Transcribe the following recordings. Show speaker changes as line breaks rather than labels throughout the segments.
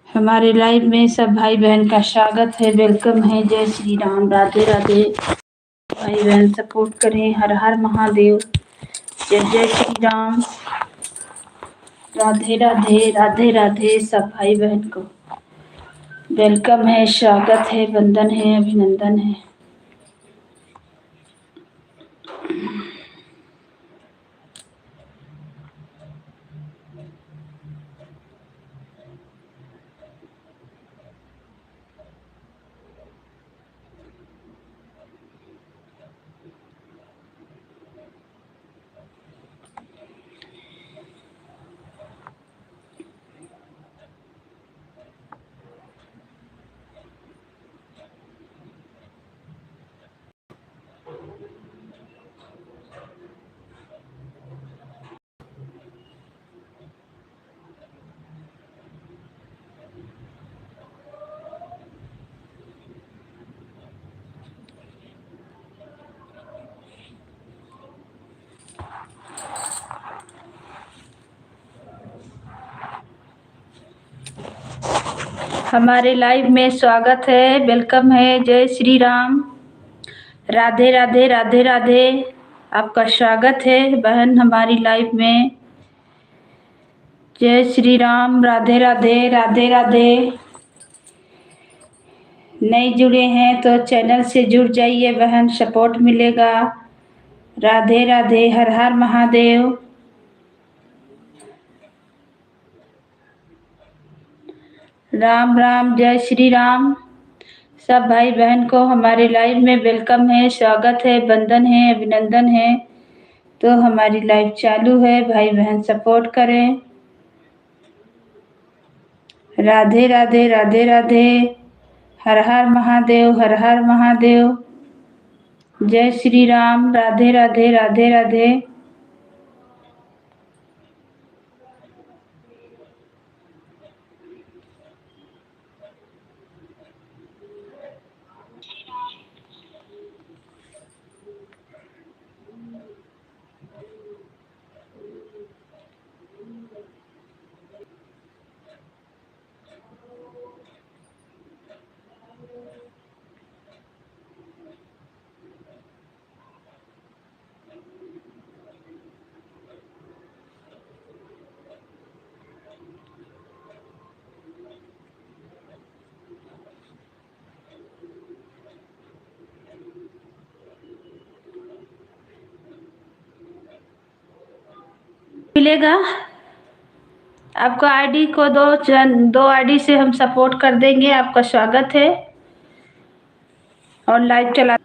हमारे लाइव में सब भाई बहन का स्वागत है, वेलकम है। जय श्री राम, राधे राधे। भाई बहन सपोर्ट करें। हर हर महादेव। जय जय श्री राम, राधे राधे, राधे राधे। सब भाई बहन को वेलकम है, स्वागत है, वंदन है, अभिनंदन है। हमारे लाइव में स्वागत है, वेलकम है। जय श्री राम, राधे राधे, राधे राधे। आपका स्वागत है बहन हमारी लाइव में। जय श्री राम, राधे राधे, राधे राधे। नए जुड़े हैं तो चैनल से जुड़ जाइए बहन, सपोर्ट मिलेगा। राधे राधे, हर हर महादेव। राम राम, जय श्री राम। सब भाई बहन को हमारे लाइव में वेलकम है, स्वागत है, वंदन है, अभिनंदन है। तो हमारी लाइव चालू है, भाई बहन सपोर्ट करें। राधे राधे, राधे राधे। हर हर महादेव, हर हर महादेव। जय श्री राम, राधे राधे, राधे राधे। मिलेगा आपको आईडी को दो आईडी से हम सपोर्ट कर देंगे। आपका स्वागत है और लाइव चला।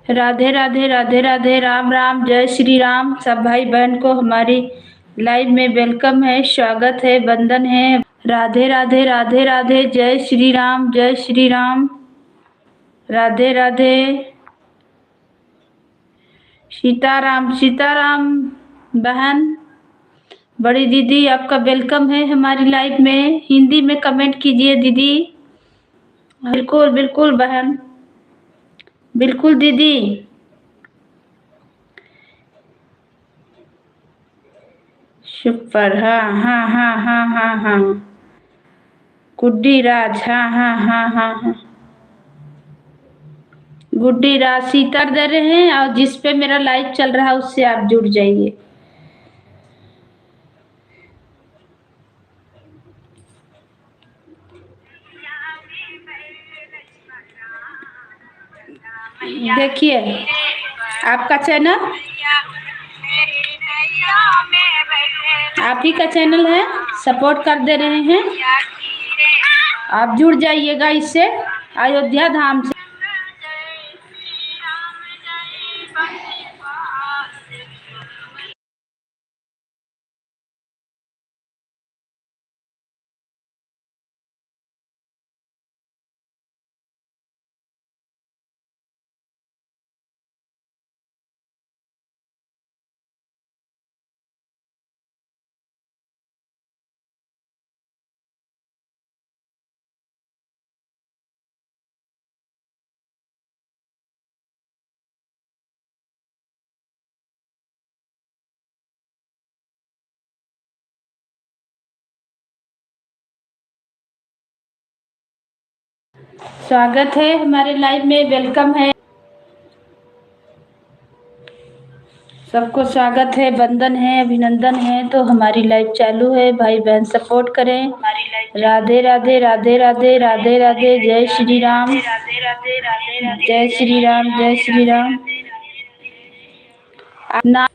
राधे राधे, राधे राधे, राम राम, जय श्री राम। सब भाई बहन को हमारी लाइव में वेलकम है, स्वागत है, वंदन है। राधे राधे, राधे राधे, जय श्री राम, जय श्री राम। राधे राधे, सीताराम, सीताराम। बहन बड़ी दीदी, आपका वेलकम है हमारी लाइव में। हिंदी में कमेंट कीजिए दीदी। बिल्कुल बिल्कुल बहन, बिल्कुल दीदी। सुपर, हाँ हाँ हाँ हाँ हाँ हाँ। गुड्डी राज, हाँ हाँ हाँ हाँ हाँ। गुड्डी राज सीतर दे रहे हैं, और जिस पे मेरा लाइव चल रहा है उससे आप जुड़ जाइए। देखिए आपका चैनल, आप ही का चैनल है, सपोर्ट कर दे रहे हैं। आप जुड़ जाइएगा इससे, अयोध्या धाम से। स्वागत है हमारे लाइव में, वेलकम है सबको, स्वागत है, वंदन है, अभिनंदन है। तो हमारी लाइव चालू है, भाई बहन सपोर्ट करें। राधे राधे राधे राधे राधे राधे, जय श्री राम, जय श्री राम, जय श्री राम। नाम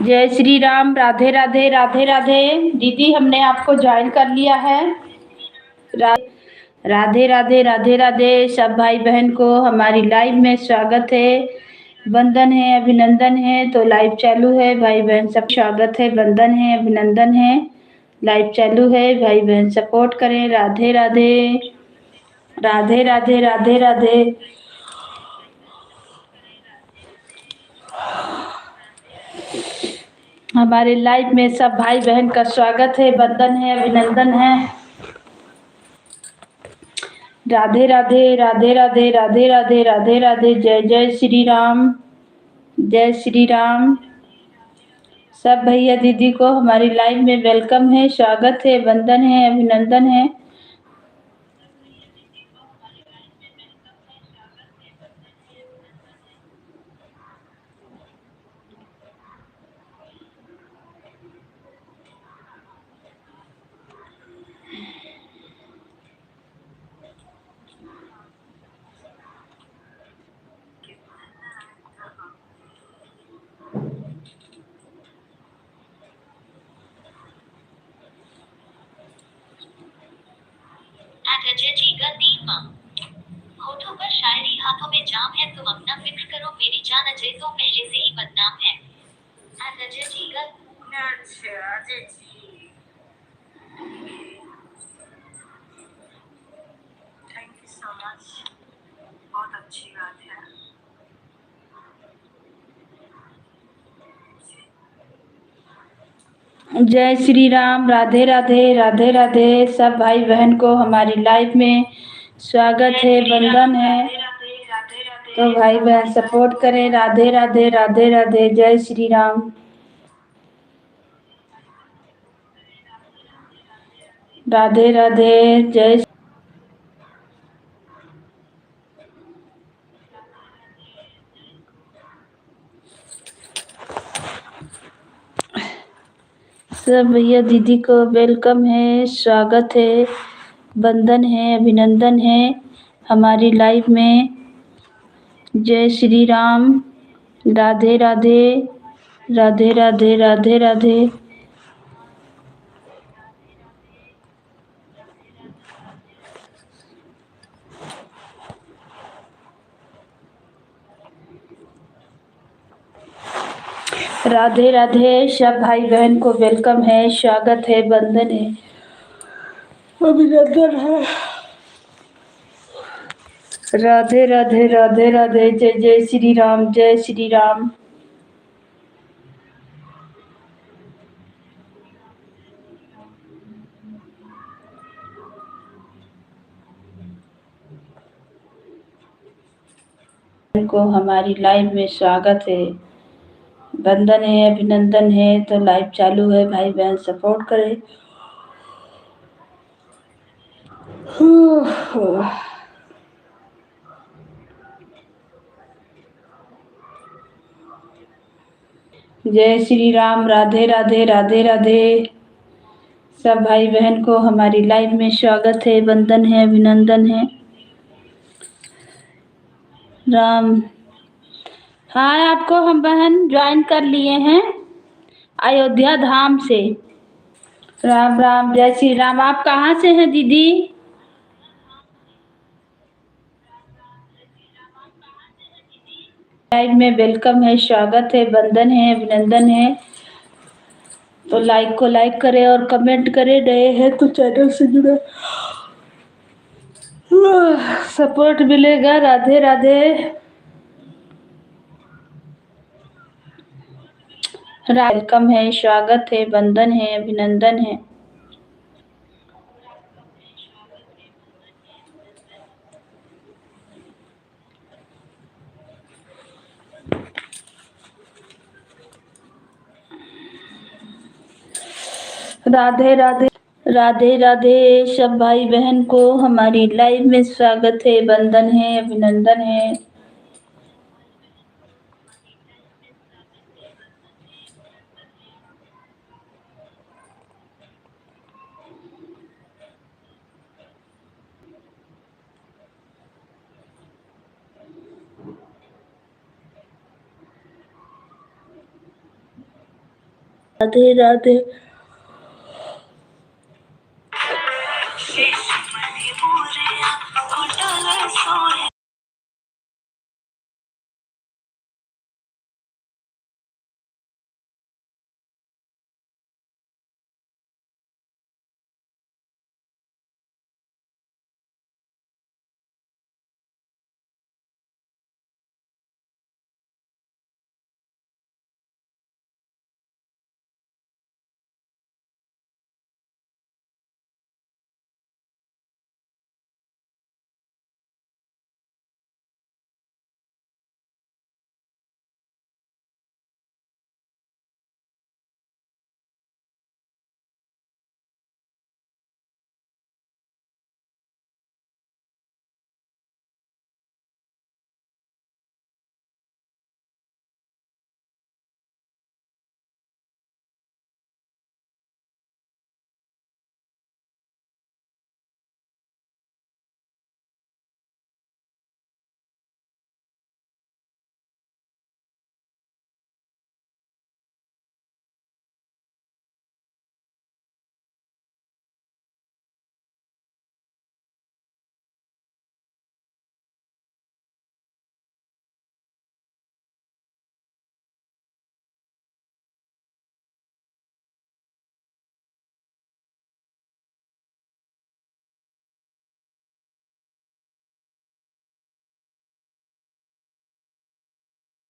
जय श्री राम, राधे राधे राधे राधे। दीदी हमने आपको ज्वाइन कर लिया है। राधे राधे राधे राधे, सब भाई बहन को हमारी लाइव में स्वागत है, वंदन है, अभिनंदन है। तो लाइव चालू है, भाई बहन सब स्वागत है, वंदन है, अभिनंदन है। लाइव चालू है, भाई बहन सपोर्ट करें। राधे राधे राधे राधे राधे राधे। हमारे लाइव में सब भाई बहन का स्वागत है, वंदन है, अभिनंदन है। राधे राधे राधे राधे राधे राधे राधे राधे, जय जय श्री राम, जय श्री राम। सब भैया दीदी को हमारी लाइव में वेलकम है, स्वागत है, वंदन है, अभिनंदन है। होठों पर शायरी, हाथों में जाम है, तुम अपना फिक्र करो, मेरी जान अजय तो पहले से ही बदनाम है। अजय जी का अच्छा Ajay ji, thank you so much, बहुत अच्छी बात है। जय श्री राम, राधे राधे राधे राधे। सब भाई बहन को हमारी लाइव में स्वागत है, वंदन है। तो भाई बहन सपोर्ट करें। राधे राधे राधे राधे, जय श्री राम, राधे राधे, जय। सब भैया दीदी को वेलकम है, स्वागत है, वंदन है, अभिनंदन है हमारी लाइव में। जय श्री राम, राधे राधे राधे राधे राधे राधे। राधे राधे, सब भाई बहन को वेलकम है, स्वागत है, वंदन है, अभिनंदन है। राधे राधे राधे राधे, जय जय श्री राम, जय श्री राम। को हमारी लाइव में स्वागत है, वंदन है, अभिनंदन है। तो लाइव चालू है, भाई बहन सपोर्ट करें। जय श्री राम, राधे राधे राधे राधे। सब भाई बहन को हमारी लाइव में स्वागत है, वंदन है, अभिनंदन है। राम, हाँ आपको हम बहन ज्वाइन कर लिए हैं अयोध्या धाम से। राम राम, जय श्री राम। आप कहाँ से हैं दीदी? लाइव में वेलकम है, स्वागत है, वंदन है, अभिनंदन है। तो लाइक को लाइक करें और कमेंट करें, नए हैं तो चैनल से जुड़े, सपोर्ट मिलेगा। राधे राधे। वेलकम है, स्वागत है, वंदन है, अभिनंदन है। राधे राधे राधे राधे सब भाई बहन को हमारी लाइव में स्वागत है, वंदन है, अभिनंदन है। राधे राधे।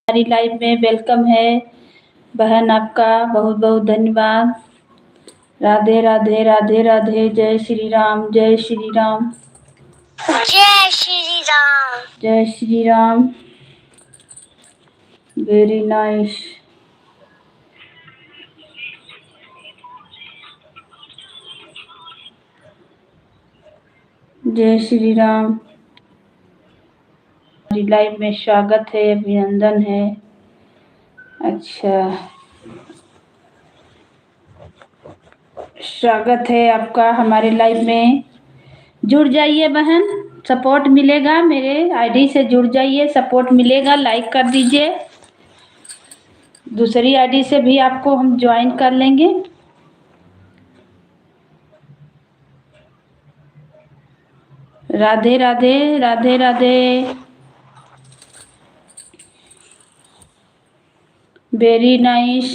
हमारी लाइव में वेलकम है बहन, आपका बहुत बहुत धन्यवाद। राधे राधे राधे राधे। जय श्री राम, जय श्री राम,
जय श्री राम,
जय श्री राम। Very nice. जय श्री राम। हमारी लाइव में स्वागत है, अभिनंदन है। अच्छा, स्वागत है आपका हमारे लाइव में। जुड़ जाइए बहन, सपोर्ट मिलेगा, मेरे आईडी से जुड़ जाइए, सपोर्ट मिलेगा। लाइक कर दीजिए, दूसरी आईडी से भी आपको हम ज्वाइन कर लेंगे। राधे राधे राधे राधे। Very nice.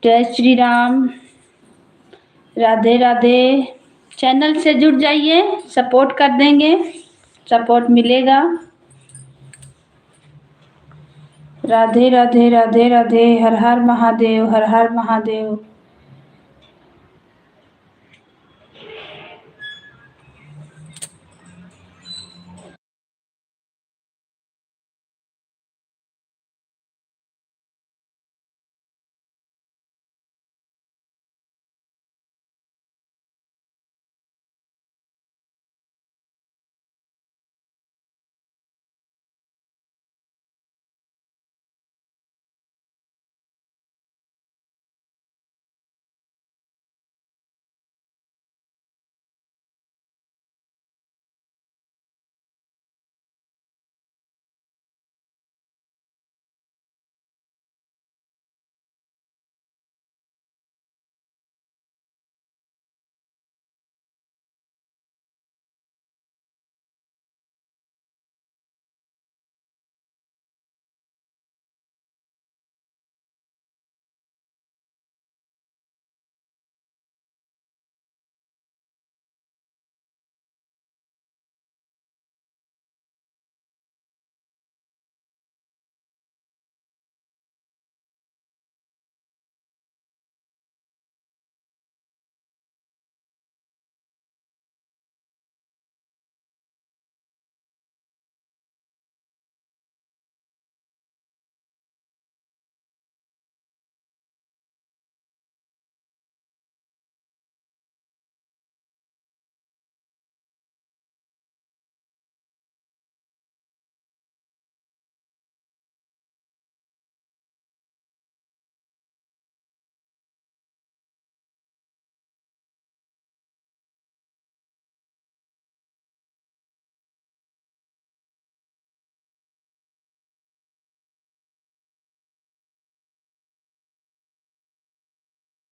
जय श्री राम। राधे राधे। चैनल से जुड़ जाइए, सपोर्ट कर देंगे, सपोर्ट मिलेगा। राधे राधे राधे राधे। हर हर महादेव, हर हर महादेव।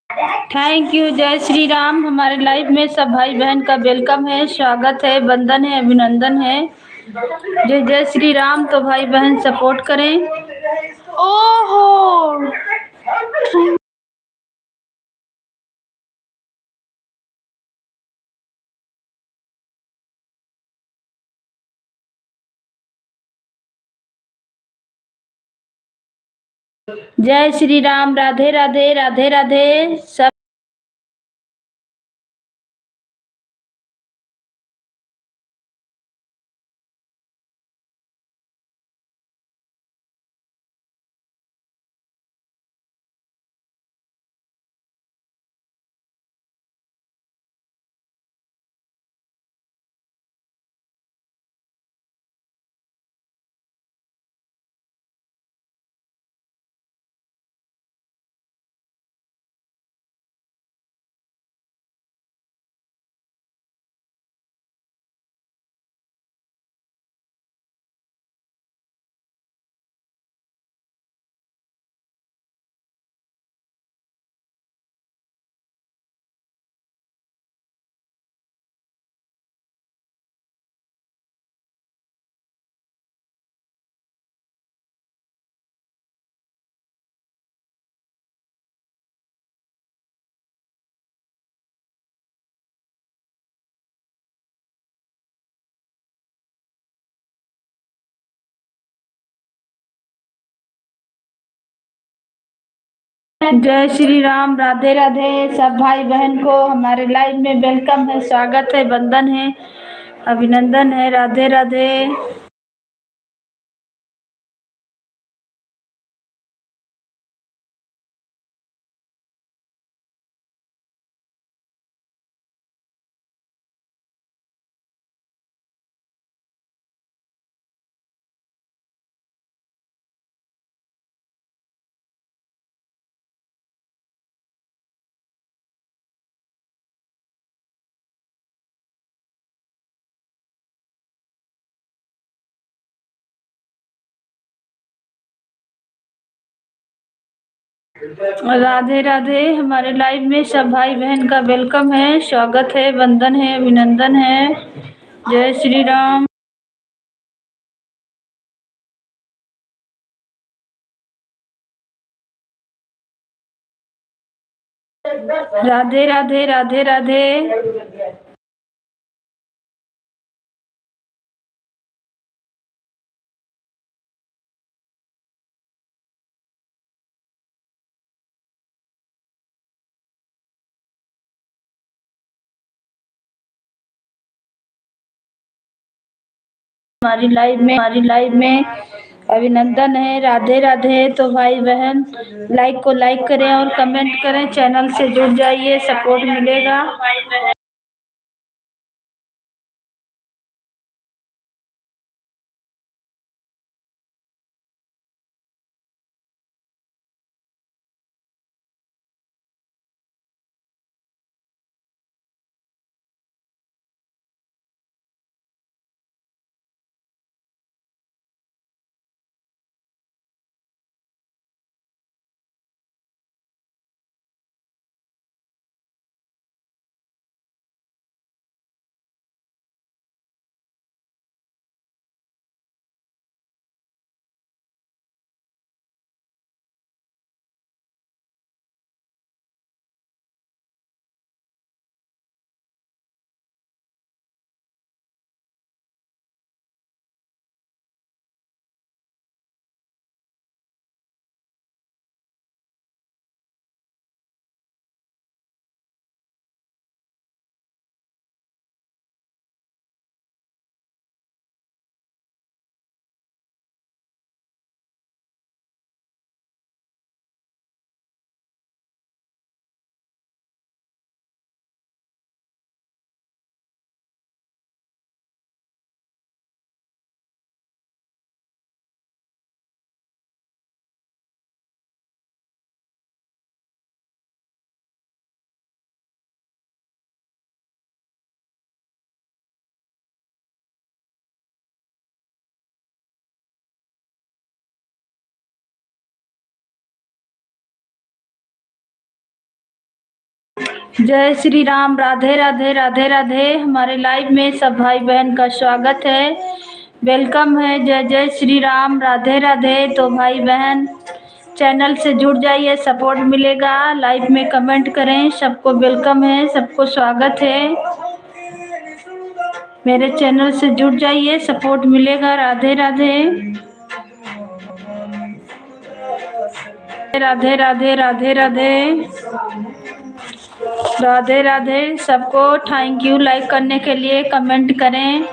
Thank you. जय श्री राम। हमारे लाइव में सब भाई बहन का वेलकम है, स्वागत है, वंदन है, अभिनंदन है। जय जय श्री राम। तो भाई बहन सपोर्ट करें। ओहो, जय श्री राम। राधे राधे, राधे राधे। सब जय श्री राम, राधे राधे। सब भाई बहन को हमारे लाइव में वेलकम है, स्वागत है, वंदन है, अभिनंदन है। राधे राधे। राधे राधे। हमारे लाइव में सब भाई बहन का वेलकम है, स्वागत है, वंदन है, अभिनंदन है। जय श्री राम। राधे राधे, राधे राधे। हमारी लाइव में अभिनंदन है। राधे राधे। तो भाई बहन लाइक को लाइक करें और कमेंट करें, चैनल से जुड़ जाइए, सपोर्ट मिलेगा। जय श्री राम। राधे राधे राधे राधे। हमारे लाइव में सब भाई बहन का स्वागत है, वेलकम है। जय जय श्री राम, राधे राधे। तो भाई बहन चैनल से जुड़ जाइए, सपोर्ट मिलेगा। लाइव में कमेंट करें, सबको वेलकम है, सबको स्वागत है। मेरे चैनल से जुड़ जाइए, सपोर्ट मिलेगा। राधे राधे राधे राधे राधे राधे राधे राधे। सबको थैंक यू लाइक करने के लिए, कमेंट करें।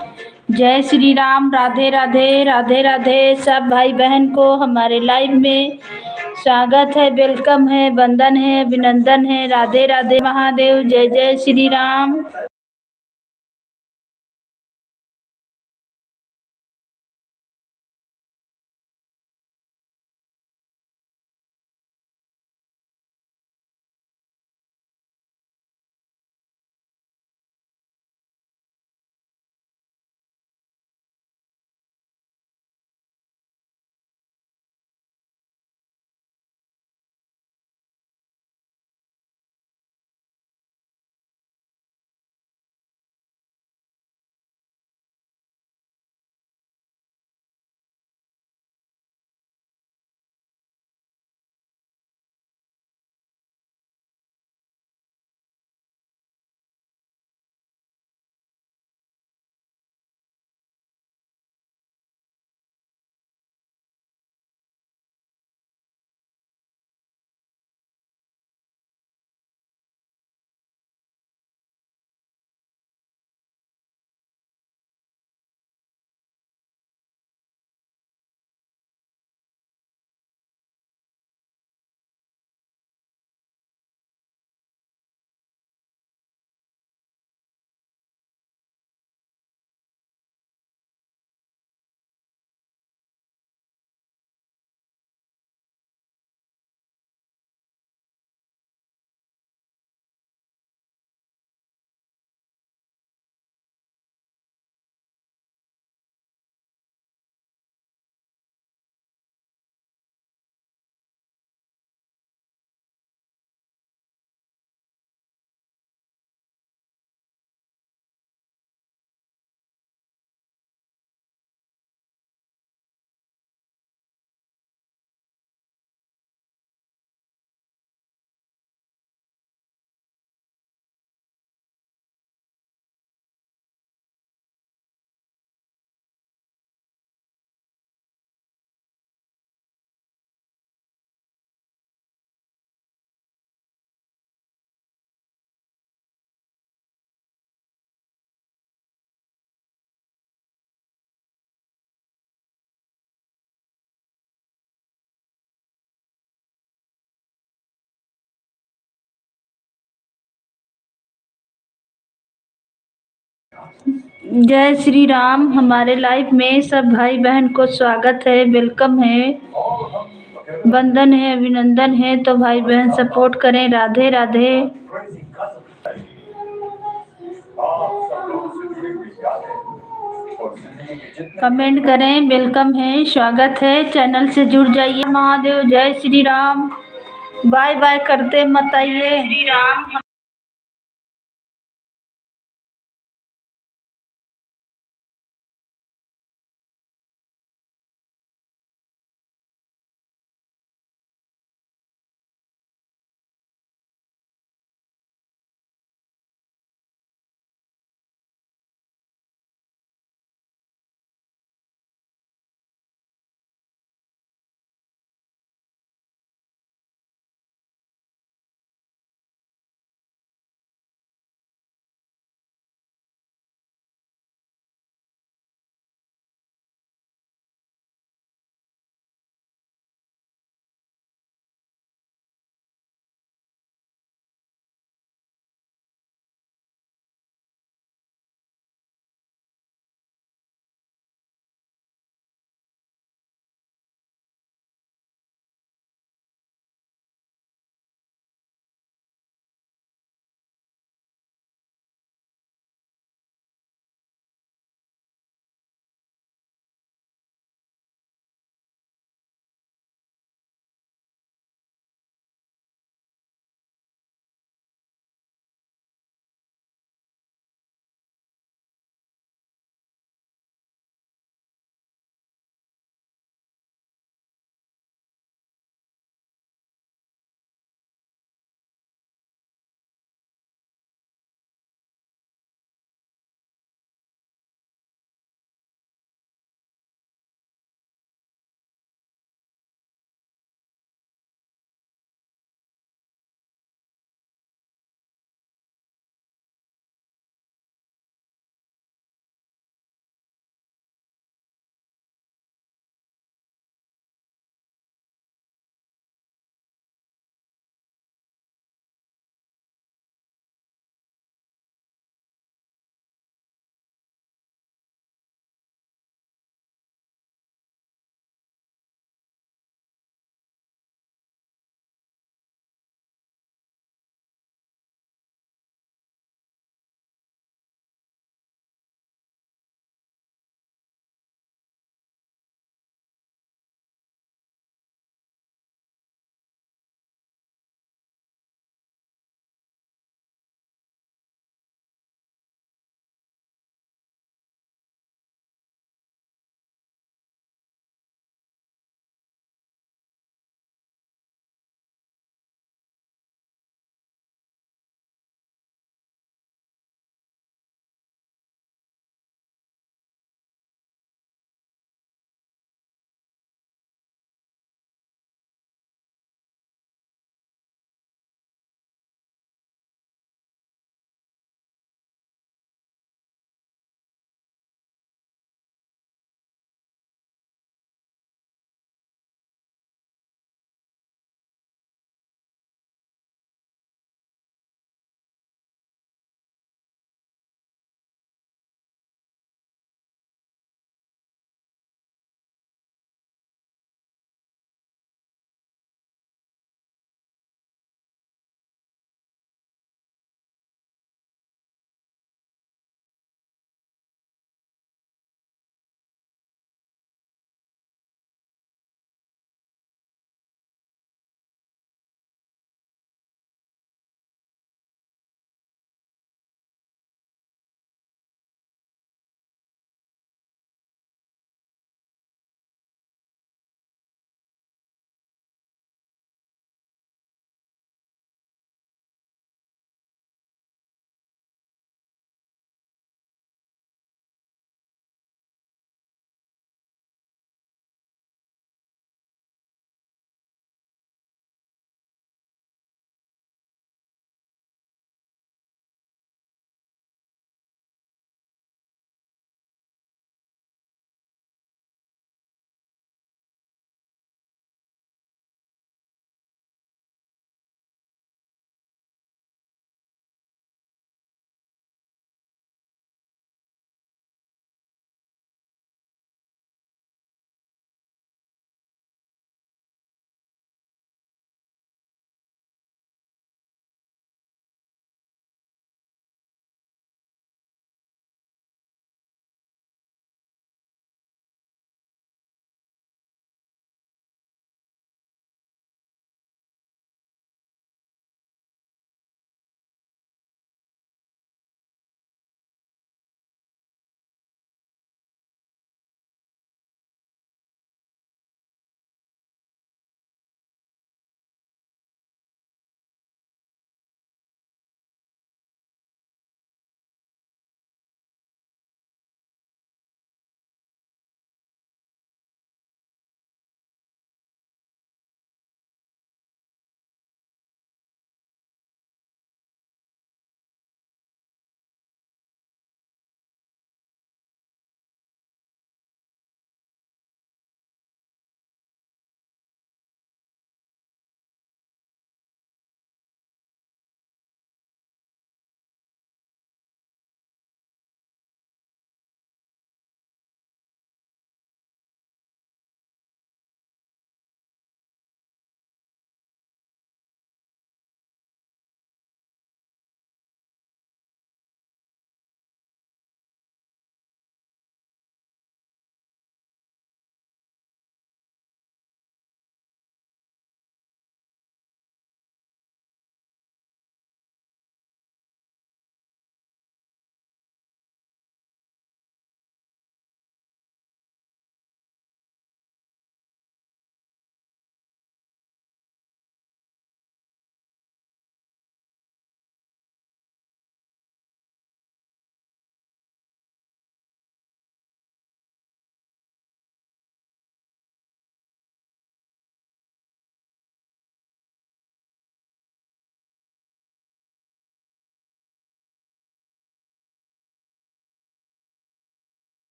जय श्री राम, राधे राधे राधे राधे। सब भाई बहन को हमारे लाइव में स्वागत है, वेलकम है, वंदन है, अभिनंदन है। राधे राधे महादेव। जय जय श्री राम। जय श्री राम। हमारे लाइव में सब भाई बहन को स्वागत है, वेलकम है, वंदन है, अभिनंदन है। तो भाई बहन सपोर्ट करें। राधे राधे। कमेंट करें, वेलकम है, स्वागत है। चैनल से जुड़ जाइए। महादेव। जय श्री राम। बाय बाय करते मत आइए। श्री राम।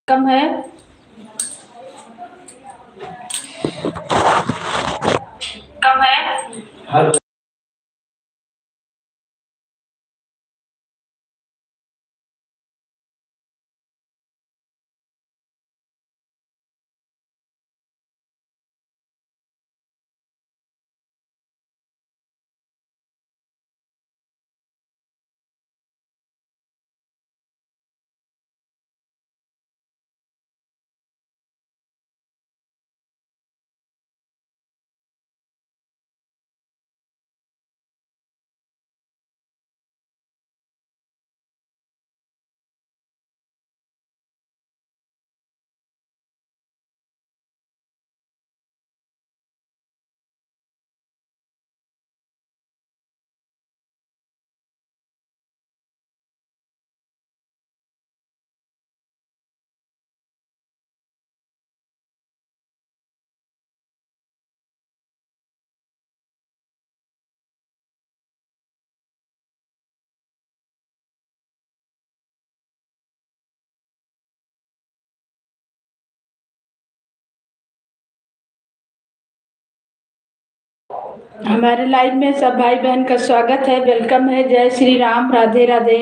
कम है। कम है। हमारे लाइव में सब भाई बहन का स्वागत है, वेलकम है। जय श्री राम, राधे राधे।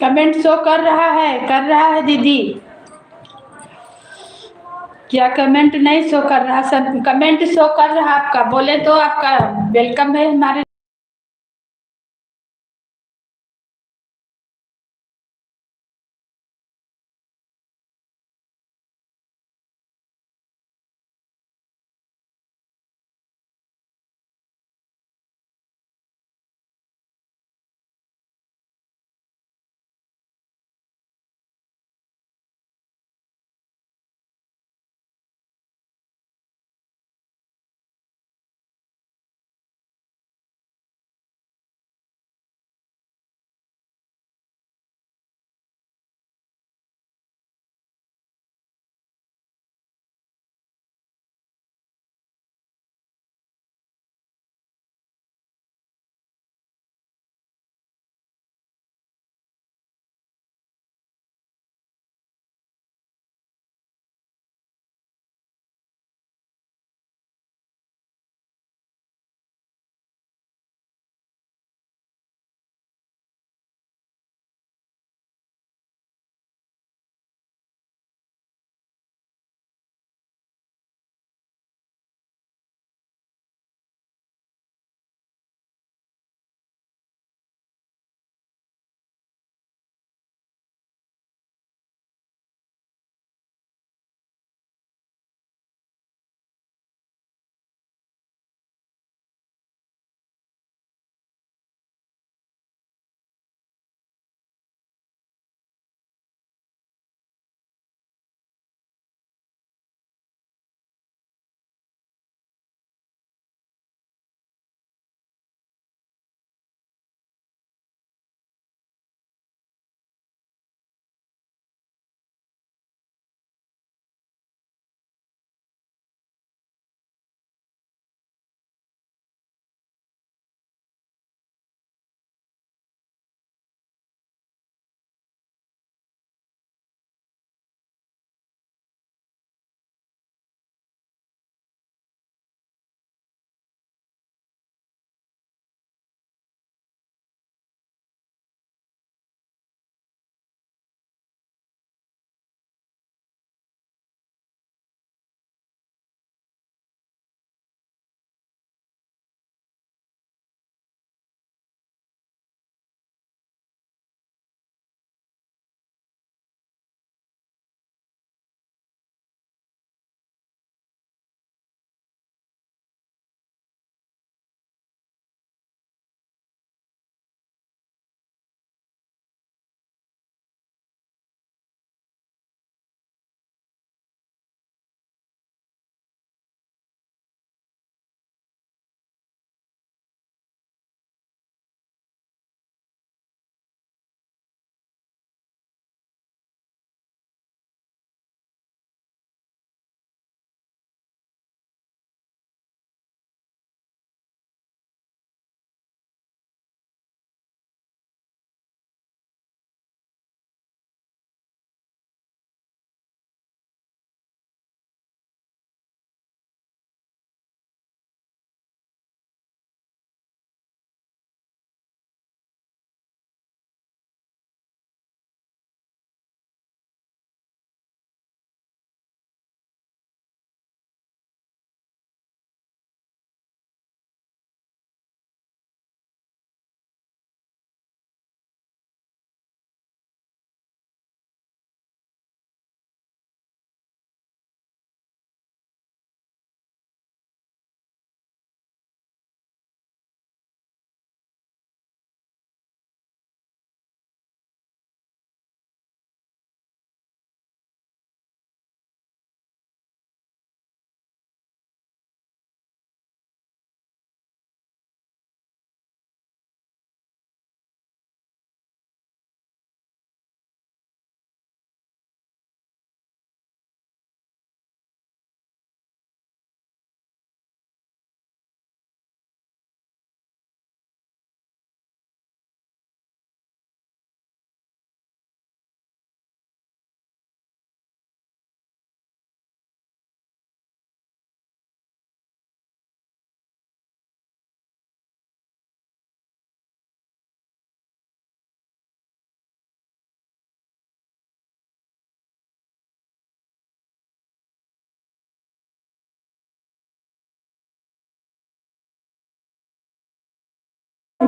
कमेंट शो कर रहा है, कर रहा है दीदी। क्या कमेंट नहीं शो कर रहा? सब कमेंट शो कर रहा आपका, बोले तो आपका वेलकम है हमारे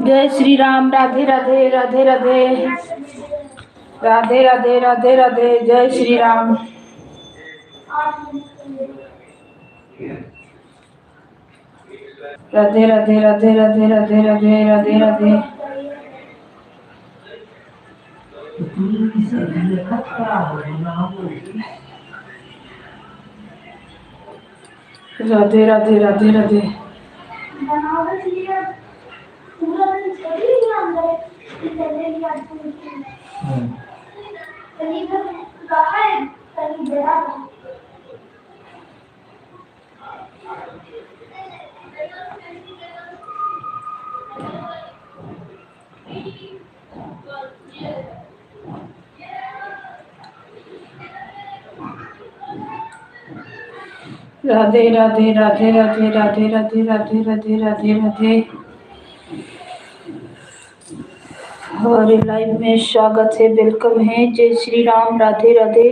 जय श्री राम। राधे राधे राधे राधे राधे राधे राधे राधे। जय श्री राम। राधे राधे राधे राधे राधे राधे राधे राधे। राधे राधे राधे राधे। राधे राधे राधे राधे राधे राधे राधे राधे राधे राधे। हमारे लाइव में स्वागत है, वेलकम है। जय श्री राम। राधे राधे।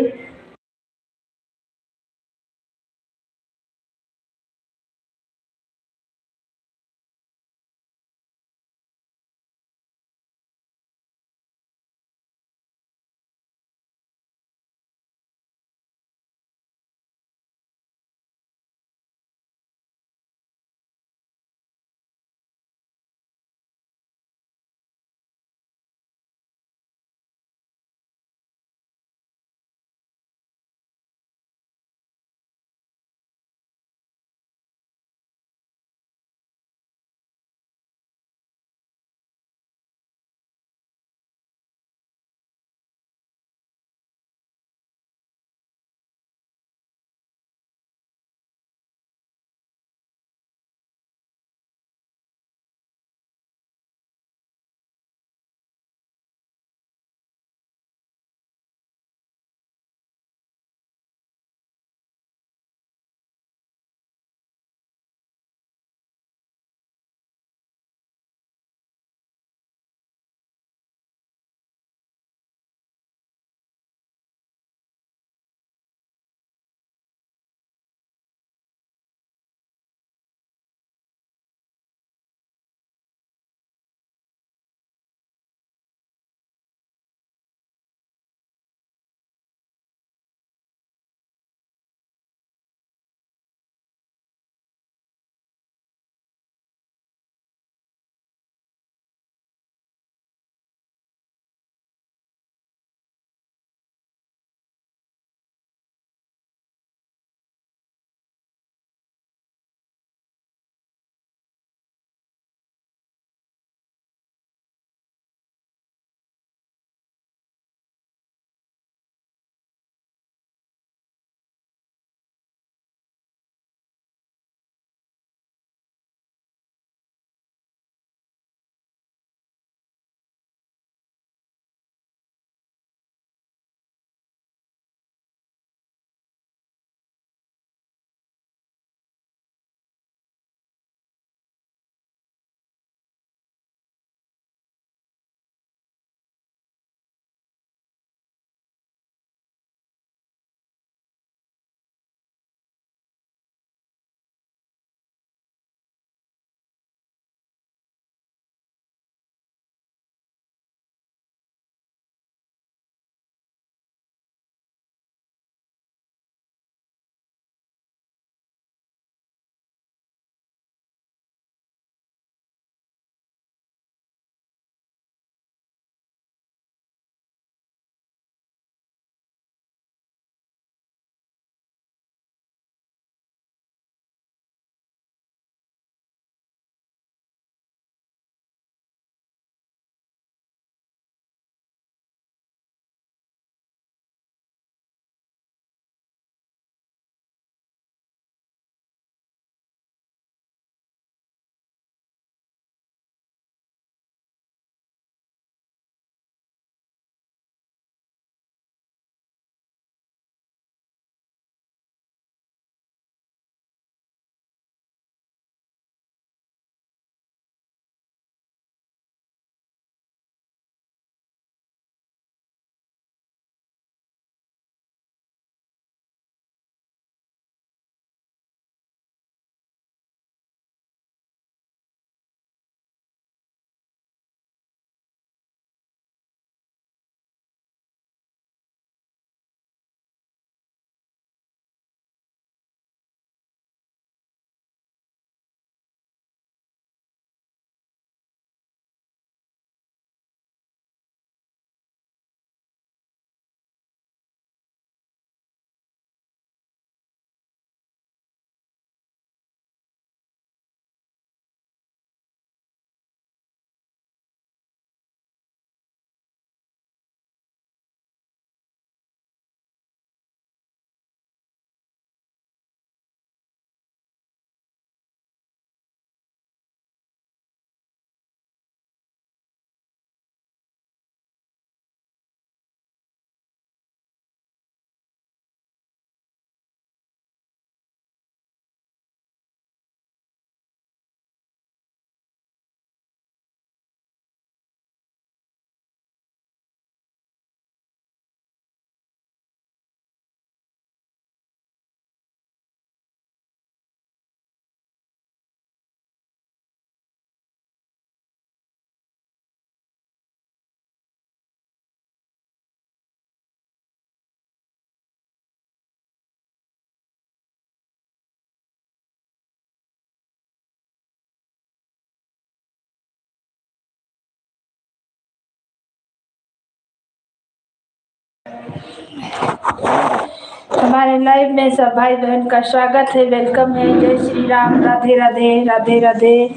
हमारे लाइव में सब भाई बहन का स्वागत है, वेलकम है। जय श्री राम, राधे राधे, राधे राधे,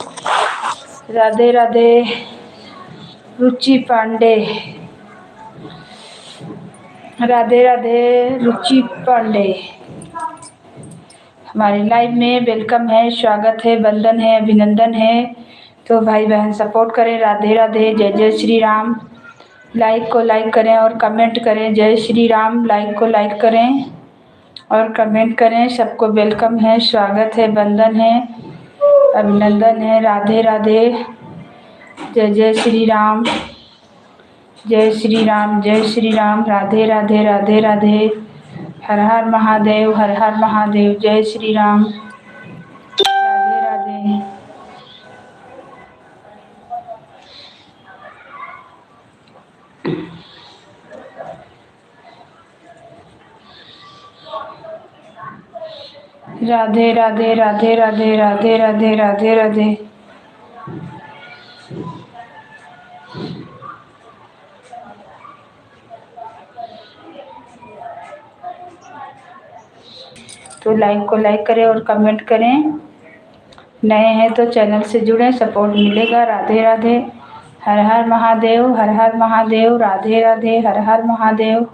राधे राधे। रुचि पांडे, राधे राधे, रुचि पांडे हमारे लाइव में वेलकम है, स्वागत है, वंदन है, अभिनंदन है। तो भाई बहन सपोर्ट करें। राधे राधे, जय जय श्री राम। लाइक को लाइक करें और कमेंट करें। जय श्री राम, लाइक को लाइक करें और कमेंट करें। सबको वेलकम है, स्वागत है, वंदन है, अभिनंदन है। राधे राधे, जय जय श्री राम, जय श्री राम, जय श्री राम। राधे राधे, राधे राधे, हर हर महादेव, हर हर महादेव। जय श्री राम, राधे राधे। राधे राधे, राधे राधे, राधे राधे, राधे राधे। तो लाइक को लाइक करें और कमेंट करें। नए हैं तो चैनल से जुड़ें, सपोर्ट मिलेगा। राधे राधे, हर हर महादेव, हर हर महादेव। राधे राधे, हर हर महादेव।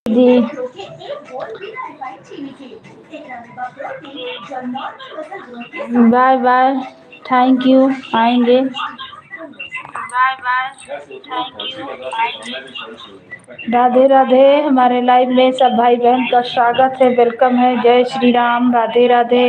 जी बाय बाय, थैंक यू, आएंगे। बाय बाय, थैंक यू, आएंगे। राधे राधे। हमारे लाइव में सब भाई बहन का स्वागत है, वेलकम है। जय श्री राम, राधे राधे।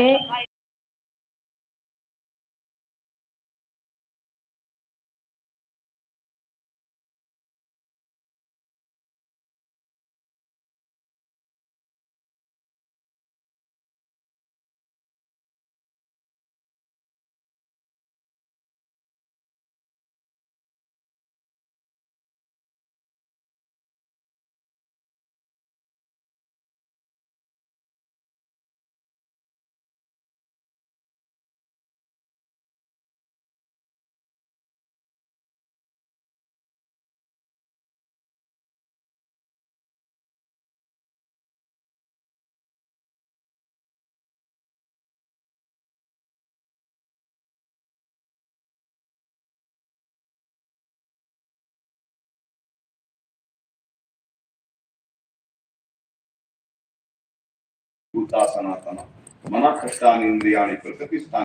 భూతా సనాతన మన కష్టానింద్రియాణి ప్రకటిస్తాను